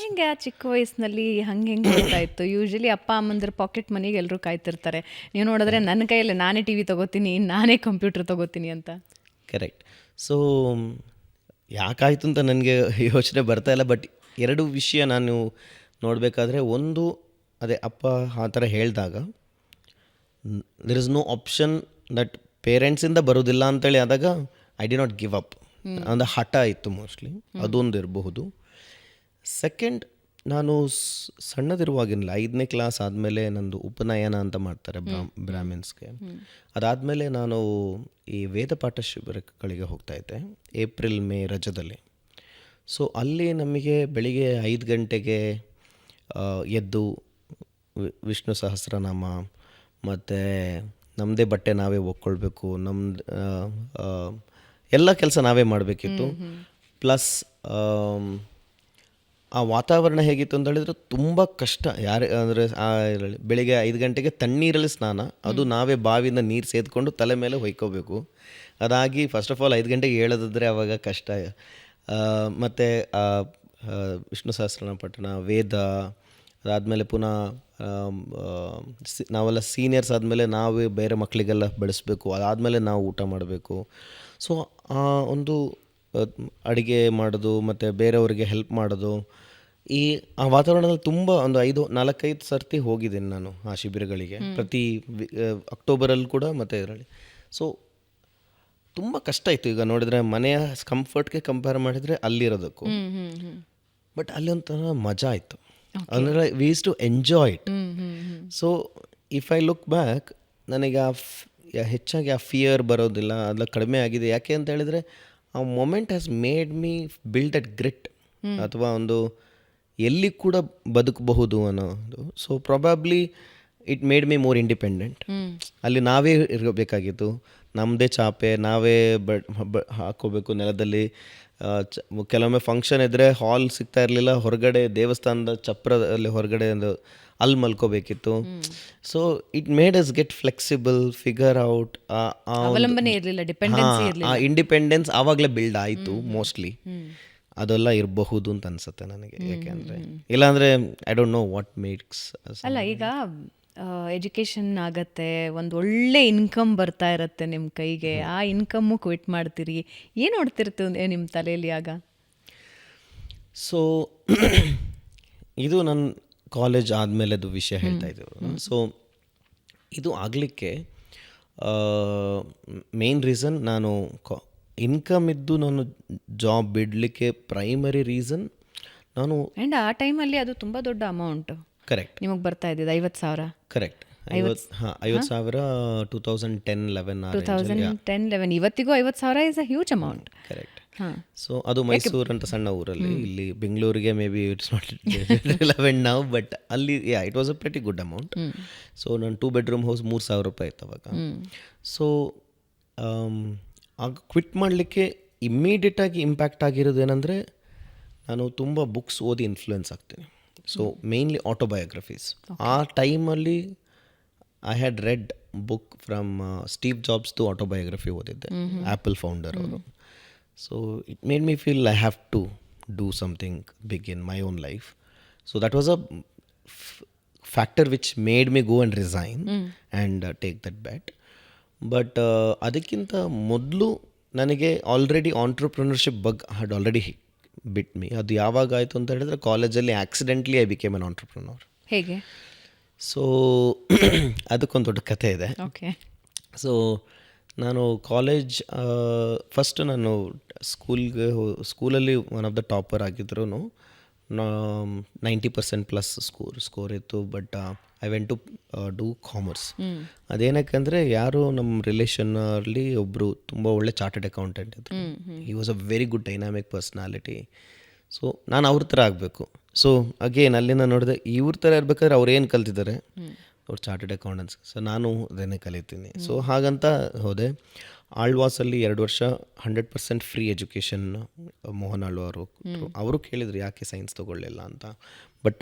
ಹೆಂಗೆ ಆ ಚಿಕ್ಕ ವಯಸ್ಸಿನಲ್ಲಿ ಹೆಂಗೆ ಗೊತ್ತಾಯಿತು? ಯೂಶಲಿ ಅಪ್ಪ ಅಮ್ಮಂದ್ರ ಪಾಕೆಟ್ ಮನಿಗೆ ಎಲ್ಲರೂ ಕಾಯ್ತಿರ್ತಾರೆ. ನೀವು ನೋಡಿದ್ರೆ ನನ್ನ ಕೈಯಲ್ಲಿ ನಾನೇ ಟಿ ವಿ ತೊಗೋತೀನಿ, ನಾನೇ ಕಂಪ್ಯೂಟರ್ ತೊಗೋತೀನಿ ಅಂತ. ಕರೆಕ್ಟ್. ಸೊ ಯಾಕಾಯಿತು ಅಂತ ನನಗೆ ಯೋಚನೆ ಬರ್ತಾ ಇಲ್ಲ. ಬಟ್ ಎರಡು ವಿಷಯ ನಾನು ನೋಡಬೇಕಾದ್ರೆ, ಒಂದು ಅದೇ ಅಪ್ಪ ಆ ಥರ ಹೇಳಿದಾಗ there is no option that ಪೇರೆಂಟ್ಸಿಂದ ಬರೋದಿಲ್ಲ ಅಂತೇಳಿ ಆದಾಗ I did not give up. ಅಂದರೆ ಹಠ ಇತ್ತು ಮೋಸ್ಟ್ಲಿ, ಅದೊಂದು ಇರಬಹುದು. ಸೆಕೆಂಡ್, ನಾನು ಸಣ್ಣದಿರುವಾಗಿಲ್ಲ, 5ನೇ ಕ್ಲಾಸ್ ಆದಮೇಲೆ ನಂದು ಉಪನಯನ ಅಂತ ಮಾಡ್ತಾರೆ ಬ್ರಾಹ್ಮಿನ್ಸ್ಗೆ. ಅದಾದಮೇಲೆ ನಾನು ಈ ವೇದಪಾಠ ಶಿಬಿರಗಳಿಗೆ ಹೋಗ್ತಾಯಿದ್ದೆ, ಏಪ್ರಿಲ್ ಮೇ ರಜದಲ್ಲಿ. ಸೊ ಅಲ್ಲಿ ನಮಗೆ ಬೆಳಿಗ್ಗೆ 5 ಗಂಟೆಗೆ ಎದ್ದು ವಿಷ್ಣು ಸಹಸ್ರನಾಮ ಮತ್ತು ನಮ್ಮದೇ ಬಟ್ಟೆ ನಾವೇ ಒಕ್ಕೊಳ್ಬೇಕು, ನಮ್ಮದು ಎಲ್ಲ ಕೆಲಸ ನಾವೇ ಮಾಡಬೇಕಿತ್ತು. ಪ್ಲಸ್ ಆ ವಾತಾವರಣ ಹೇಗಿತ್ತು ಅಂತ ಹೇಳಿದ್ರೆ ತುಂಬ ಕಷ್ಟ. ಯಾರೇ ಅಂದರೆ ಬೆಳಿಗ್ಗೆ 5 ಗಂಟೆಗೆ ತಣ್ಣೀರಲ್ಲಿ ಸ್ನಾನ, ಅದು ನಾವೇ ಬಾವಿಯಿಂದ ನೀರು ಸೇದ್ಕೊಂಡು ತಲೆ ಮೇಲೆ ಹೊಯ್ಕೋಬೇಕು. ಅದಾಗಿ ಫಸ್ಟ್ ಆಫ್ ಆಲ್ 5 ಗಂಟೆಗೆ ಹೇಳೋದಿದ್ರೆ ಆವಾಗ ಕಷ್ಟ. ಮತ್ತು ವಿಷ್ಣು ಸಹಸ್ರನಾಮ ಪಠಣ, ವೇದ, ಅದಾದಮೇಲೆ ಪುನಃ ನಾವೆಲ್ಲ ಸೀನಿಯರ್ಸ್ ಆದಮೇಲೆ ನಾವೇ ಬೇರೆ ಮಕ್ಕಳಿಗೆಲ್ಲ ಬೆಳೆಸಬೇಕು, ಅದಾದಮೇಲೆ ನಾವು ಊಟ ಮಾಡಬೇಕು. ಸೊ ಒಂದು ಅಡುಗೆ ಮಾಡೋದು ಮತ್ತು ಬೇರೆಯವರಿಗೆ ಹೆಲ್ಪ್ ಮಾಡೋದು, ಆ ವಾತಾವರಣದಲ್ಲಿ ತುಂಬ ಒಂದು 4-5 ಸರ್ತಿ ಹೋಗಿದ್ದೀನಿ ನಾನು ಆ ಶಿಬಿರಗಳಿಗೆ, ಪ್ರತಿ ಅಕ್ಟೋಬರಲ್ಲಿ ಕೂಡ ಮತ್ತು ಇದರಲ್ಲಿ. ಸೊ ತುಂಬ ಕಷ್ಟ ಇತ್ತು. ಈಗ ನೋಡಿದರೆ ಮನೆಯ ಕಂಫರ್ಟ್ಗೆ ಕಂಪೇರ್ ಮಾಡಿದರೆ ಅಲ್ಲಿರೋದಕ್ಕೂ, ಬಟ್ ಅಲ್ಲಿ ಒಂಥರ ಮಜಾ ಇತ್ತು. ಅಂದರೆ we use to enjoy it. So if I look back, ನನಗೆ ಹೆಚ್ಚಾಗಿ ಆ ಫಿಯರ್ ಬರೋದಿಲ್ಲ, ಅದೆಲ್ಲ ಕಡಿಮೆ ಆಗಿದೆ. ಯಾಕೆ ಅಂತ ಹೇಳಿದರೆ ಆ moment has made me build that grit, ಅಥವಾ ಒಂದು ಎಲ್ಲಿ ಕೂಡ ಬದುಕಬಹುದು ಅನ್ನೋದು. So probably it made me more independent. ಅಲ್ಲಿ ನಾವೇ ಇರಬೇಕಾಗಿತ್ತು, ನಮ್ಮದೇ ಚಾಪೆ ನಾವೇ ಹಾಕೋಬೇಕು ನೆಲದಲ್ಲಿ. ಕೆಲವೊಮ್ಮೆ ಫಂಕ್ಷನ್ ಇದ್ದರೆ ಹಾಲ್ ಸಿಗ್ತಾ ಇರಲಿಲ್ಲ, ಹೊರಗಡೆ ದೇವಸ್ಥಾನದ ಚಪ್ರದಲ್ಲಿ ಹೊರಗಡೆ ಅಲ್ಲಿ ಮಲ್ಕೋಬೇಕಿತ್ತು. So it made us get flexible, figure out. ಆ ಇಂಡಿಪೆಂಡೆನ್ಸ್ ಆವಾಗಲೇ ಬಿಲ್ಡ್ ಆಯಿತು ಮೋಸ್ಟ್ಲಿ. ಅದೆಲ್ಲ ಇರಬಹುದು ಅಂತ ಅನ್ಸುತ್ತೆ ನನಗೆ. ಯಾಕೆಂದರೆ ಇಲ್ಲಾಂದರೆ I don't know what makes. ಅಲ್ಲ, ಈಗ ಎಜುಕೇಷನ್ ಆಗತ್ತೆ, ಒಂದು ಒಳ್ಳೆ ಇನ್ಕಮ್ ಬರ್ತಾ ಇರತ್ತೆ ನಿಮ್ಮ ಕೈಗೆ, ಆ ಇನ್ಕಮ್ಮು ಕ್ವಿಟ್ ಮಾಡ್ತೀರಿ, ಏನು ನೋಡ್ತಿರ್ತದೆ ನಿಮ್ಮ ತಲೆಯಲ್ಲಿ ಆಗ? ಸೊ ಇದು ನನ್ನ ಕಾಲೇಜ್ ಆದಮೇಲೆದು ವಿಷಯ ಹೇಳ್ತಾ ಇದ್ದೀವಿ. ಸೊ ಇದು ಆಗಲಿಕ್ಕೆ ಮೇನ್ ರೀಸನ್, ನಾನು ಇನ್ಕಮ್ ಇದ್ದು ನಾನು ಜಾಬ್ ಬಿಡಲಿಕ್ಕೆ ಪ್ರೈಮರಿ ರೀಸನ್ ನಾನು. ಆ್ಯಂಡ್ ಆ ಟೈಮಲ್ಲಿ ಅದು ತುಂಬ ದೊಡ್ಡ ಅಮೌಂಟ್. ಕರೆಕ್ಟ್. ನಿಮಗೆ ಬರ್ತಾ ಇದ್ದಿದ್ದು 50,000. ಕರೆಕ್ಟ್. 50,000 2010-11 ಇವತ್ತಿಗೂ 50,000 is a huge amount. Correct. So ಅದು ಮೈಸೂರು ಅಂತ ಸಣ್ಣ ಊರಲ್ಲಿ. ಇಲ್ಲಿ ಬೆಂಗಳೂರಿಗೆ may be it's not relevant ನಾವು, ಬಟ್ ಅಲ್ಲಿ it was a pretty good amount. So ನಾನು 2 bedroom ಹೌಸ್ 3,000 ರೂಪಾಯಿ ಇತ್ತು ಅವಾಗ. ಸೊ ಆಗ ಕ್ವಿಟ್ ಮಾಡಲಿಕ್ಕೆ ಇಮ್ಮಿಡಿಯೇಟಾಗಿ ಇಂಪ್ಯಾಕ್ಟ್ ಆಗಿರೋದು ಏನಂದರೆ, ನಾನು ತುಂಬ ಬುಕ್ಸ್ ಓದಿ ಇನ್ಫ್ಲುಯೆನ್ಸ್ ಆಗ್ತೀನಿ. So mainly autobiographies. ಆ ಟೈಮಲ್ಲಿ I had read book from Steve ಜಾಬ್ಸ್ದು ಆಟೋಬಯೋಗ್ರಫಿ ಓದಿದ್ದೆ, ಆ್ಯಪಲ್ ಫೌಂಡರ್ ಅವರು. So it made me feel I have to do something big in my own life. So that was a factor which made me go and resign and take that bet. But ಅದಕ್ಕಿಂತ ಮೊದಲು ನನಗೆ already entrepreneurship had already bit me. ಅದು ಯಾವಾಗ ಆಯಿತು ಅಂತ ಹೇಳಿದ್ರೆ, ಕಾಲೇಜಲ್ಲಿ accidentally I became an entrepreneur. ಹೇಗೆ? ಸೊ ಅದಕ್ಕೊಂದು ದೊಡ್ಡ ಕಥೆ ಇದೆ. ಓಕೆ. ಸೊ ನಾನು ಕಾಲೇಜ್ ಫಸ್ಟ್ ನಾನು ಸ್ಕೂಲಲ್ಲಿ ಒನ್ ಆಫ್ ದ ಟಾಪರ್ ಆಗಿದ್ರು. 90% ಸ್ಕೋರ್ ಇತ್ತು. But I went to do commerce. ಅದೇನಕ್ಕೆ ಅಂದರೆ, ಯಾರು ನಮ್ಮ ರಿಲೇಷನಲ್ಲಿ ಒಬ್ಬರು ತುಂಬ ಒಳ್ಳೆ ಚಾರ್ಟೆಡ್ ಅಕೌಂಟೆಂಟ್ ಇದ್ದರು. He was a very good dynamic personality. So ನಾನು ಅವ್ರ ಥರ ಆಗಬೇಕು. ಸೊ ಅಗೇನ್ ಅಲ್ಲಿಂದ ನೋಡಿದೆ, ಇವ್ರ ಥರ ಇರ್ಬೇಕಾದ್ರೆ ಅವ್ರು ಏನು ಕಲ್ತಿದ್ದಾರೆ, ಅವ್ರು ಚಾರ್ಟೆಡ್ ಅಕೌಂಟೆಂಟ್ಸ್. ಸೊ ನಾನು ಅದನ್ನೇ ಕಲಿತೀನಿ. ಸೊ ಹಾಗಂತ ಹೋದೆ. ಆಳ್ವಾಸಲ್ಲಿ 2 ವರ್ಷ 100% ಫ್ರೀ ಎಜುಕೇಷನ್ ಮೋಹನ್ ಆಳ್ವ ಅವರು ಕೇಳಿದ್ರು ಯಾಕೆ ಸೈನ್ಸ್ ತೊಗೊಳ್ಳಿಲ್ಲ ಅಂತ. But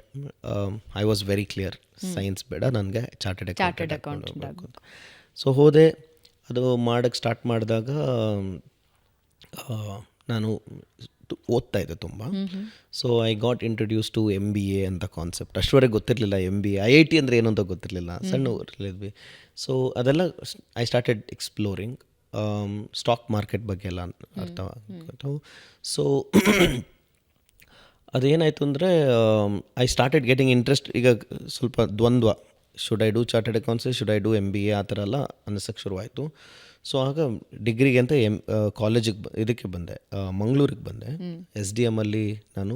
I was very clear, science ಬೇಡ, ನನಗೆ ಚಾರ್ಟೆಡ್ ಅಕೌಂಟೆಂಟ್ ಹೋಗಬೇಕು. ಸೊ ಹೋದೆ. ಅದು ಮಾಡೋಕ್ಕೆ ಸ್ಟಾರ್ಟ್ ಮಾಡಿದಾಗ ನಾನು ಓದ್ತಾ ಇದ್ದೆ ತುಂಬ. So I got introduce to MBA ಅಂತ ಕಾನ್ಸೆಪ್ಟ್. ಅಷ್ಟರವರೆಗೆ ಗೊತ್ತಿರಲಿಲ್ಲ MBA, IIT ಅಂದರೆ ಏನು ಅಂತ ಗೊತ್ತಿರಲಿಲ್ಲ, ಸಣ್ಣ ಊರಲ್ಲಿದ್ವಿ. ಸೊ ಅದೆಲ್ಲ I started exploring stock market ಬಗ್ಗೆ ಎಲ್ಲ ಅರ್ಥ ಆಯಿತು. ಸೊ ಅದೇನಾಯಿತು ಅಂದರೆ ಐ ಸ್ಟಾರ್ಟೆಡ್ ಗೆಟಿಂಗ್ ಇಂಟ್ರೆಸ್ಟ್. ಈಗ ಸ್ವಲ್ಪ ದ್ವಂದ್ವ, should I do chartered accounts, should I do MBA, ಆ ಥರ ಎಲ್ಲ ಅನ್ನಿಸೋಕ್ಕೆ ಶುರುವಾಯಿತು. ಸೊ ಆಗ ಡಿಗ್ರಿಗೆ ಅಂತ ಕಾಲೇಜಿಗೆ ಇದಕ್ಕೆ ಬಂದೆ, ಮಂಗಳೂರಿಗೆ ಬಂದೆ. SDM ಅಲ್ಲಿ ನಾನು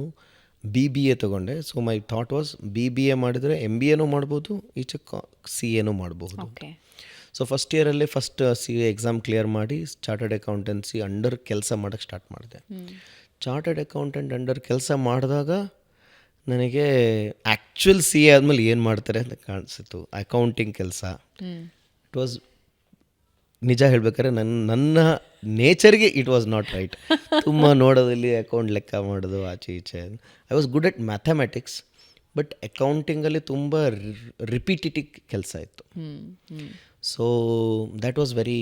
BBA ತೊಗೊಂಡೆ. So my thought was BBA ಮಾಡಿದರೆ MBAನೂ ಮಾಡ್ಬೋದು, ಈಚೆ CAನೂ ಮಾಡ್ಬೋದು. ಸೊ ಫಸ್ಟ್ ಇಯರಲ್ಲಿ CA ಎಕ್ಸಾಮ್ ಕ್ಲಿಯರ್ ಮಾಡಿ ಚಾರ್ಟರ್ಡ್ ಅಕೌಂಟೆನ್ಸಿ ಅಂಡರ್ ಕೆಲಸ ಮಾಡೋಕ್ಕೆ ಸ್ಟಾರ್ಟ್ ಮಾಡಿದೆ. ಚಾರ್ಟರ್ಡ್ ಅಕೌಂಟೆಂಟ್ ಅಂಡರ್ ಕೆಲಸ ಮಾಡಿದಾಗ ನನಗೆ ಆ್ಯಕ್ಚುಯಲ್ CA ಆದಮೇಲೆ ಏನು ಮಾಡ್ತಾರೆ ಅಂತ ಕಾಣಿಸಿತ್ತು. ಅಕೌಂಟಿಂಗ್ ಕೆಲಸ ಇಟ್ ವಾಸ್, ನಿಜ ಹೇಳ್ಬೇಕಾದ್ರೆ ನನ್ನ ನೇಚರ್ಗೆ ಇಟ್ ವಾಸ್ ನಾಟ್ ರೈಟ್. ತುಂಬ ನೋಡೋದಲ್ಲಿ ಅಕೌಂಟ್ ಲೆಕ್ಕ ಮಾಡೋದು ಆಚೆ ಈಚೆ. I was good at mathematics, but ಅಕೌಂಟಿಂಗಲ್ಲಿ ತುಂಬ ರಿಪಿಟೇಟಿವ್ ಕೆಲಸ ಇತ್ತು. ಸೊ ದ್ಯಾಟ್ ವಾಸ್ ವೆರಿ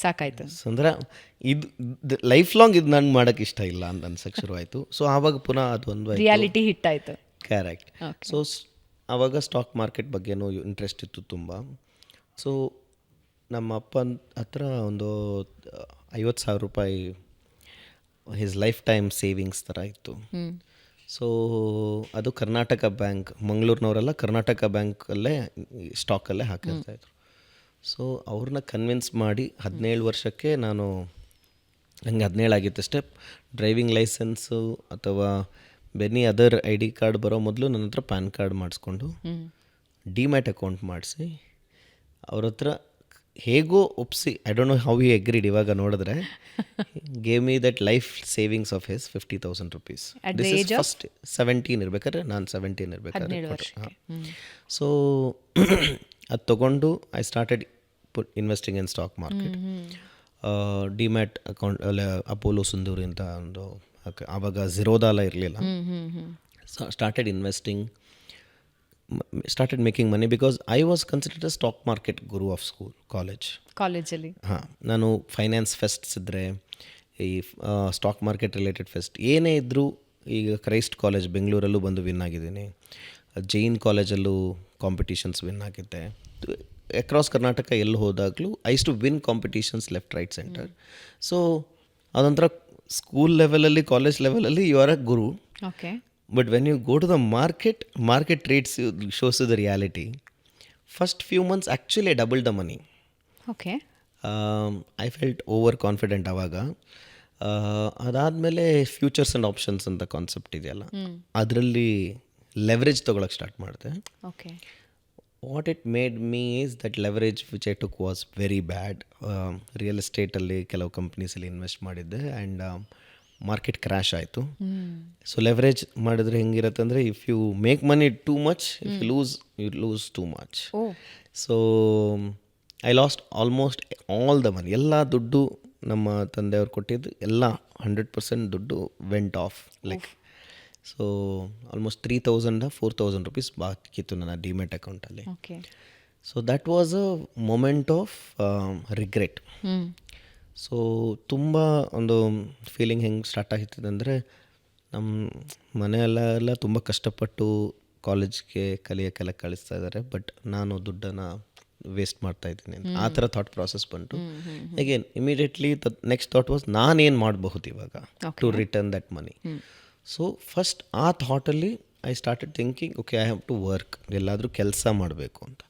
ಸಾಕಾಯ್ತು. ಅಂದ್ರೆ ಇದು ಲೈಫ್ ಲಾಂಗ್ ಇದು ನಂಗೆ ಮಾಡೋಕ್ಕೆ ಇಷ್ಟ ಇಲ್ಲ ಅಂತ ಅನ್ಸಕ್ಕೆ ಶುರುವಾಯಿತು. ಸೊ ಆವಾಗ ಪುನಃ ಅದೊಂದು ರಿಯಾಲಿಟಿ ಹಿಟ್ ಆಯಿತು. ಕರೆಕ್ಟ್. ಸೊ ಆವಾಗ ಸ್ಟಾಕ್ ಮಾರ್ಕೆಟ್ ಬಗ್ಗೆನೂ ಇಂಟ್ರೆಸ್ಟ್ ಇತ್ತು ತುಂಬ. ಸೊ ನಮ್ಮ ಅಪ್ಪನ ಹತ್ರ ಒಂದು 50,000 ರೂಪಾಯಿ ಹಿಸ್ ಲೈಫ್ ಟೈಮ್ ಸೇವಿಂಗ್ಸ್ ಥರ ಇತ್ತು. ಸೊ ಅದು ಕರ್ನಾಟಕ ಬ್ಯಾಂಕ್, ಮಂಗಳೂರಿನವರೆಲ್ಲ ಕರ್ನಾಟಕ ಬ್ಯಾಂಕಲ್ಲೇ ಸ್ಟಾಕಲ್ಲೇ ಹಾಕಿರ್ತಾಯಿದ್ರು. ಸೊ ಅವ್ರನ್ನ ಕನ್ವಿನ್ಸ್ ಮಾಡಿ 17 ವರ್ಷಕ್ಕೆ ನನಗೆ 17 ಆಗಿತ್ತಷ್ಟೇ, ಡ್ರೈವಿಂಗ್ ಲೈಸೆನ್ಸು ಅಥವಾ ಬೆನಿ ಅದರ್ ID ಕಾರ್ಡ್ ಬರೋ ಮೊದಲು ನನ್ನ ಹತ್ರ ಪ್ಯಾನ್ ಕಾರ್ಡ್ ಮಾಡಿಸ್ಕೊಂಡು ಡಿಮ್ಯಾಟ್ ಅಕೌಂಟ್ ಮಾಡಿಸಿ ಅವ್ರ ಹತ್ರ ಹೇಗೋ ಒಪ್ಸಿ, I don't know how he agreed. ಇವಾಗ ನೋಡಿದ್ರೆ gave me that life savings of his 50,000 rupees. This is first 17 ಇರ್ಬೇಕಾದ್ರೆ, ನಾನು 17 ಇರ್ಬೇಕಾದ್ರೆ. ಸೊ ಅದು ತೊಗೊಂಡು I started investing in stock market. Demat account ಅಲ್ಲ, ಅಪೋಲೋ ಸುಂದೂರಿ ಅಂತ ಒಂದು, ಆವಾಗ ಝಿರೋದಾಲ ಇರಲಿಲ್ಲ. Started investing, started making money because I was considered a stock market Guru of ಕಾಲೇಜಲ್ಲಿ. ಹಾಂ, ನಾನು ಫೈನಾನ್ಸ್ ಫೆಸ್ಟ್ಸ್ ಇದ್ದರೆ, ಈ ಸ್ಟಾಕ್ ಮಾರ್ಕೆಟ್ ರಿಲೇಟೆಡ್ ಫೆಸ್ಟ್ ಏನೇ ಇದ್ದರೂ, ಈಗ ಕ್ರೈಸ್ಟ್ ಕಾಲೇಜ್ ಬೆಂಗಳೂರಲ್ಲೂ ಬಂದು ವಿನ್ ಆಗಿದ್ದೀನಿ, ಜೈನ್ ಕಾಲೇಜಲ್ಲೂ ಕಾಂಪಿಟೀಷನ್ಸ್ ವಿನ್ ಆಗಿದ್ದೆ. ಅಕ್ರಾಸ್ ಕರ್ನಾಟಕ ಎಲ್ಲಿ ಹೋದಾಗಲೂ I to win competitions left right centre. So ಅದೊಂಥರ ಸ್ಕೂಲ್ ಲೆವೆಲಲ್ಲಿ, ಕಾಲೇಜ್ ಲೆವೆಲಲ್ಲಿ you are a guru. Okay. But when you go to the market treats you, shows you the reality. First few months actually I doubled the money. Okay. I felt overconfident ಆವಾಗ. ಅದಾದಮೇಲೆ futures and options ಅಂತ concept ಇದೆಯಲ್ಲ, ಅದರಲ್ಲಿ leverage ತೊಗೊಳಕ್ಕೆ start ಮಾಡಿದೆ. Okay. What it made me is that leverage which I took was very bad. Real ಎಸ್ಟೇಟಲ್ಲಿ ಕೆಲವು ಕಂಪ್ನೀಸಲ್ಲಿ ಇನ್ವೆಸ್ಟ್ ಮಾಡಿದ್ದೆ ಆ್ಯಂಡ್ ಮಾರ್ಕೆಟ್ ಕ್ರ್ಯಾಶ್ ಆಯಿತು. ಸೊ ಲೆವರೇಜ್ ಮಾಡಿದ್ರೆ ಹೆಂಗಿರುತ್ತೆ ಅಂದರೆ, if you make money too much, if you lose too much. So I lost almost all the money. ಎಲ್ಲ ದುಡ್ಡು ನಮ್ಮ ತಂದೆಯವ್ರು ಕೊಟ್ಟಿದ್ದು ಎಲ್ಲ 100% ದುಡ್ಡು vent off. Like so almost 3,000-4,000 rupees ಬಾಕಿತ್ತು ನನ್ನ ಡಿಮ್ಯಾಟ್ ಅಕೌಂಟಲ್ಲಿ. So that was a moment of regret. So ತುಂಬ ಒಂದು ಫೀಲಿಂಗ್ ಹೆಂಗೆ ಸ್ಟಾರ್ಟ್ ಆಗಿರ್ತದೆ ಅಂದರೆ, ನಮ್ಮ ಮನೆಯಲ್ಲೆಲ್ಲ ತುಂಬ ಕಷ್ಟಪಟ್ಟು ಕಾಲೇಜ್ಗೆ ಕಲಿಯೋಕ್ಕೆಲ್ಲ ಕಳಿಸ್ತಾ ಇದ್ದಾರೆ, ಬಟ್ ನಾನು ದುಡ್ಡನ್ನು ವೇಸ್ಟ್ ಮಾಡ್ತಾ ಇದ್ದೀನಿ ಅಂತ ಆ ಥರ ಥಾಟ್ ಪ್ರಾಸೆಸ್ ಬಂತು. Again immediately next thought was, ನಾನೇನು ಮಾಡಬಹುದು ಇವಾಗ to return that money. So first ಆ ಥಾಟಲ್ಲಿ I started thinking, okay I have to work, ಎಲ್ಲಾದರೂ ಕೆಲಸ ಮಾಡಬೇಕು ಅಂತ.